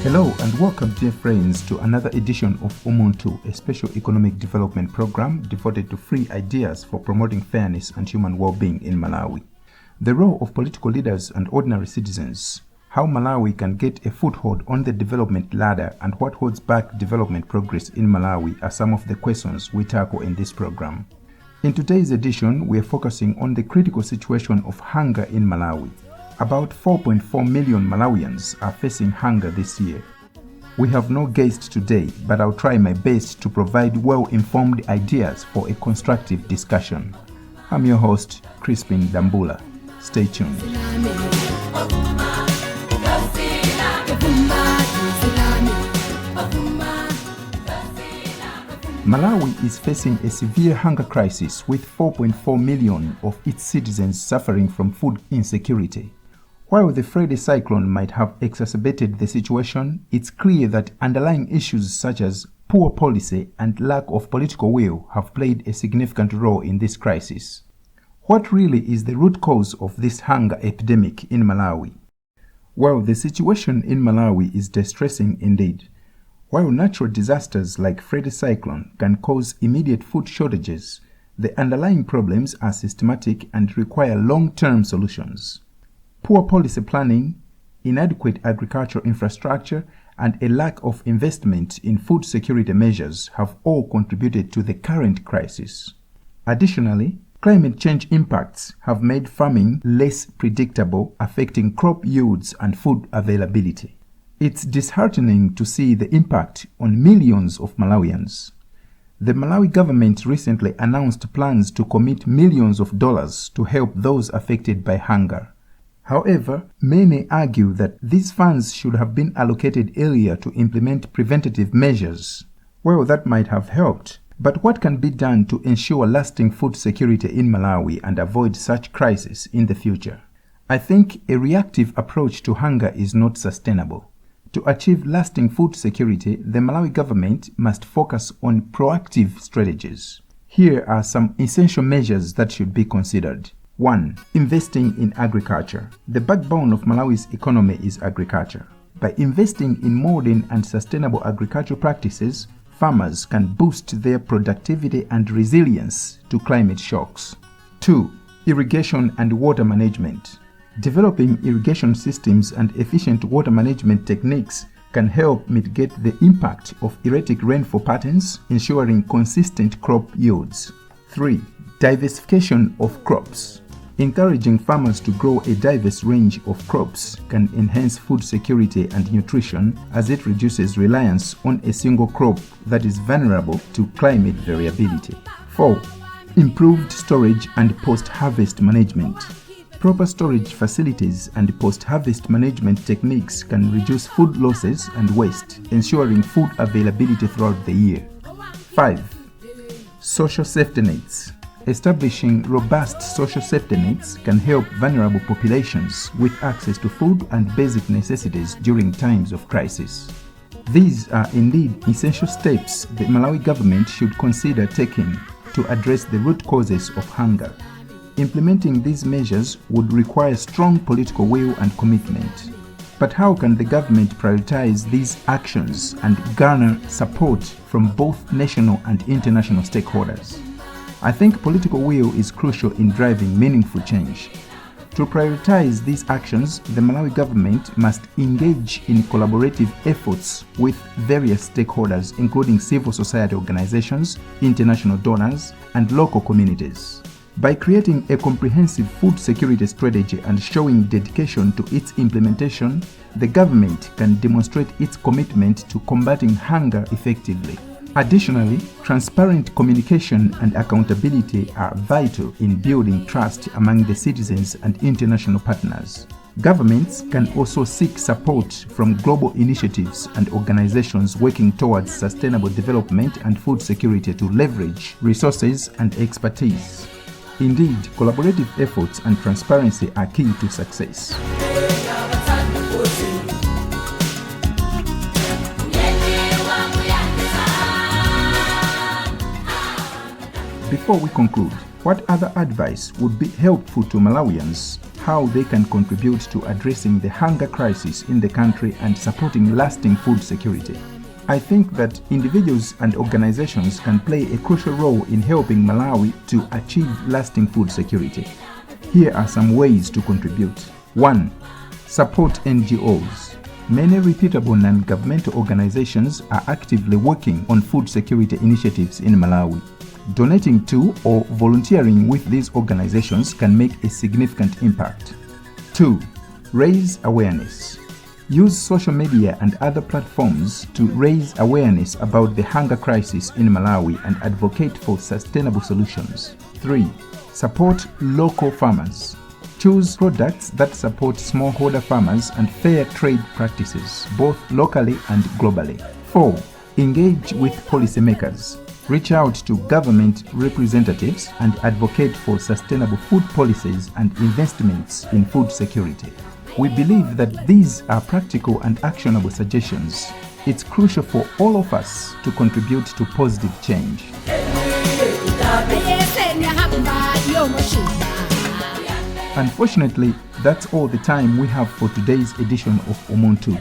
Hello and welcome, dear friends, to another edition of Umuntu, a special economic development program devoted to free ideas for promoting fairness and human well-being in Malawi. The role of political leaders and ordinary citizens, how Malawi can get a foothold on the development ladder, and what holds back development progress in Malawi are some of the questions we tackle in this program. In today's edition, we are focusing on the critical situation of hunger in Malawi. About 4.4 million Malawians are facing hunger this year. We have no guest today, but I'll try my best to provide well-informed ideas for a constructive discussion. I'm your host, Crispin Dambula. Stay tuned. Malawi is facing a severe hunger crisis with 4.4 million of its citizens suffering from food insecurity. While the Freddy cyclone might have exacerbated the situation, it's clear that underlying issues such as poor policy and lack of political will have played a significant role in this crisis. What really is the root cause of this hunger epidemic in Malawi? Well, the situation in Malawi is distressing indeed. While natural disasters like Freddy cyclone can cause immediate food shortages, the underlying problems are systematic and require long-term solutions. Poor policy planning, inadequate agricultural infrastructure, and a lack of investment in food security measures have all contributed to the current crisis. Additionally, climate change impacts have made farming less predictable, affecting crop yields and food availability. It's disheartening to see the impact on millions of Malawians. The Malawi government recently announced plans to commit millions of dollars to help those affected by hunger. However, many argue that these funds should have been allocated earlier to implement preventative measures. Well, that might have helped, but what can be done to ensure lasting food security in Malawi and avoid such crises in the future? I think a reactive approach to hunger is not sustainable. To achieve lasting food security, the Malawi government must focus on proactive strategies. Here are some essential measures that should be considered. 1. Investing in agriculture. The backbone of Malawi's economy is agriculture. By investing in modern and sustainable agricultural practices, farmers can boost their productivity and resilience to climate shocks. 2. Irrigation and water management. Developing irrigation systems and efficient water management techniques can help mitigate the impact of erratic rainfall patterns, ensuring consistent crop yields. 3. Diversification of crops. Encouraging farmers to grow a diverse range of crops can enhance food security and nutrition, as it reduces reliance on a single crop that is vulnerable to climate variability. 4. Improved storage and post-harvest management. Proper storage facilities and post-harvest management techniques can reduce food losses and waste, ensuring food availability throughout the year. 5. Social safety nets. Establishing robust social safety nets can help vulnerable populations with access to food and basic necessities during times of crisis. These are indeed essential steps the Malawi government should consider taking to address the root causes of hunger. Implementing these measures would require strong political will and commitment. But how can the government prioritize these actions and garner support from both national and international stakeholders? I think political will is crucial in driving meaningful change. To prioritize these actions, the Malawi government must engage in collaborative efforts with various stakeholders, including civil society organizations, international donors, and local communities. By creating a comprehensive food security strategy and showing dedication to its implementation, the government can demonstrate its commitment to combating hunger effectively. Additionally, transparent communication and accountability are vital in building trust among the citizens and international partners. Governments can also seek support from global initiatives and organizations working towards sustainable development and food security to leverage resources and expertise. Indeed, collaborative efforts and transparency are key to success. Before we conclude, what other advice would be helpful to Malawians how they can contribute to addressing the hunger crisis in the country and supporting lasting food security. I think that individuals and organizations can play a crucial role in helping Malawi to achieve lasting food security. Here are some ways to contribute. 1. Support NGOs. Many reputable non-governmental organizations are actively working on food security initiatives in Malawi. Donating to or volunteering with these organizations can make a significant impact. 2. Raise awareness. Use social media and other platforms to raise awareness about the hunger crisis in Malawi and advocate for sustainable solutions. 3. Support local farmers. Choose products that support smallholder farmers and fair trade practices, both locally and globally. 4. Engage with policymakers. Reach out to government representatives and advocate for sustainable food policies and investments in food security. We believe that these are practical and actionable suggestions. It's crucial for all of us to contribute to positive change. Unfortunately, that's all the time we have for today's edition of Umuntu.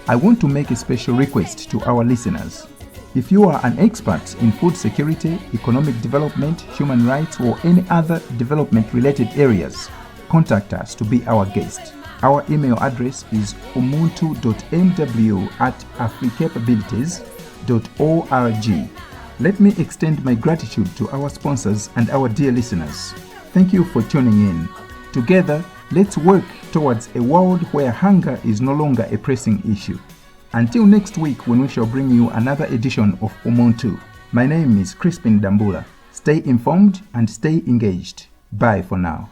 I want to make a special request to our listeners. If you are an expert in food security, economic development, human rights, or any other development-related areas, contact us to be our guest. Our email address is umuntu.mw@africapabilities.org. Let me extend my gratitude to our sponsors and our dear listeners. Thank you for tuning in. Together, let's work towards a world where hunger is no longer a pressing issue. Until next week when we shall bring you another edition of Umuntu. My name is Crispin Dambula. Stay informed and stay engaged. Bye for now.